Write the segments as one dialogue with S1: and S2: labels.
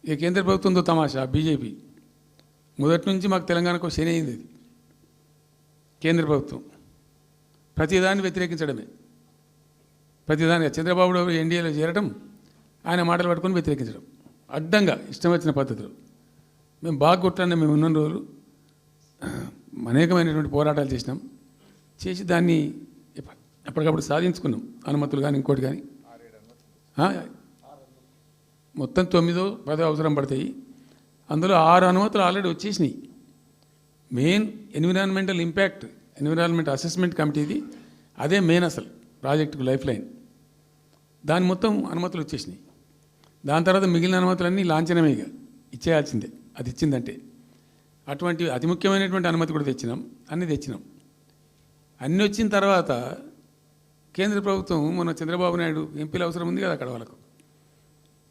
S1: ఇక కేంద్ర ప్రభుత్వంతో తమాషా బీజేపీ మొదటి నుంచి మాకు తెలంగాణకు శని అయింది. ఇది కేంద్ర ప్రభుత్వం ప్రతిదాన్ని వ్యతిరేకించడమే. ప్రతిదాని చంద్రబాబు నాయుడు ఎన్డీఏలో చేరడం, ఆయన మాటలు పట్టుకొని వ్యతిరేకించడం, అడ్డంగా ఇష్టం వచ్చిన పద్ధతిలో. మేము బాగా కొట్లాడినాం. మేము ఉన్న రోజులు అనేకమైనటువంటి పోరాటాలు చేసినాం. చేసి దాన్ని ఎప్పటికప్పుడు సాధించుకున్నాం. అనుమతులు కానీ ఇంకోటి కానీ మొత్తం 9-10 అవసరం పడతాయి. అందులో 6 అనుమతులు ఆల్రెడీ వచ్చేసినాయి. Main environmental impact, environment assessment కమిటీది అదే మెయిన్ అసలు ప్రాజెక్టుకు లైఫ్ లైన్. దాని మొత్తం అనుమతులు వచ్చేసినాయి. దాని తర్వాత మిగిలిన అనుమతులన్నీ లాంఛనమే, ఇక ఇచ్చేయాల్సిందే. అది ఇచ్చిందంటే అటువంటి అతి ముఖ్యమైనటువంటి అనుమతి కూడా తెచ్చినాం. అన్నీ తెచ్చినాం. అన్నీ వచ్చిన తర్వాత కేంద్ర ప్రభుత్వం మొన్న చంద్రబాబు నాయుడు ఎంపీలు అవసరం ఉంది కదా అక్కడ వాళ్ళకు.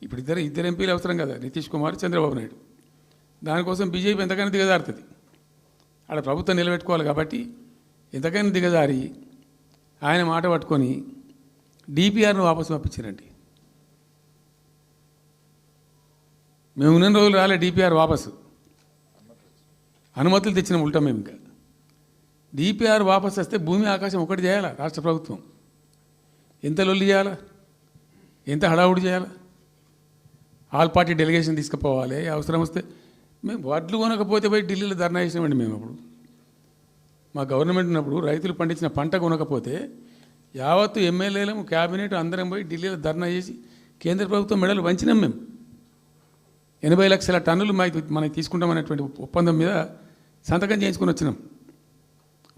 S1: ఇప్పుడు ఇద్దరు ఎంపీలు అవసరం కదా, నితీష్ కుమార్, చంద్రబాబు నాయుడు. దానికోసం బీజేపీ ఎంతకైనా దిగజారుతుంది. అక్కడ ప్రభుత్వం నిలబెట్టుకోవాలి కాబట్టి ఎంతకైనా దిగజారి ఆయన మాట పట్టుకొని డిపిఆర్ను వాపసు పంపించారండి. మేము ఉన్న రోజులు రాలే డిపిఆర్ వాపసు. అనుమతులు తెచ్చిన ఉల్టా మేము. ఇంకా డిపిఆర్ వాపసు వస్తే భూమి ఆకాశం ఒకటి చేయాలా రాష్ట్ర ప్రభుత్వం? ఎంత లొల్లి చేయాలా, ఎంత హడావుడి చేయాలా? ఆల్ పార్టీ డెలిగేషన్ తీసుకుపోవాలి. అవసరం వస్తే మేము వడ్లు కొనకపోతే పోయి ఢిల్లీలో ధర్నా చేసినామండి. మేము అప్పుడు మా గవర్నమెంట్ ఉన్నప్పుడు రైతులు పండించిన పంట కొనకపోతే యావత్తు ఎమ్మెల్యేలము క్యాబినెట్ అందరం పోయి ఢిల్లీలో ధర్నా చేసి కేంద్ర ప్రభుత్వం మెడలు వంచినాం. మేము 80 లక్షల టన్నులు మనకి తీసుకుంటామనేటువంటి ఒప్పందం మీద సంతకం చేయించుకొని వచ్చినాం.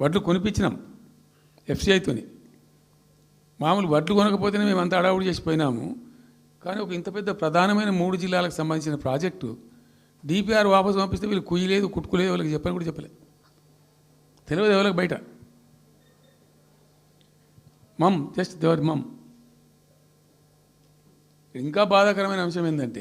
S1: వడ్లు కొనిపించినాం ఎఫ్సిఐతోని. మామూలు వడ్లు కొనకపోతేనే మేము అంత అడావుడి చేసిపోయినాము. కానీ ఒక ఇంత పెద్ద ప్రధానమైన 3 జిల్లాలకు సంబంధించిన ప్రాజెక్టు డిపిఆర్ వాపసు పంపిస్తే వీళ్ళు కుయ్యలేదు, కుట్టుకోలేదు, వాళ్ళకి చెప్పని కూడా చెప్పలేదు. తెలియదు ఎవరికి బయట. జస్ట్ దేవర్ ఇంకా బాధాకరమైన అంశం ఏంటంటే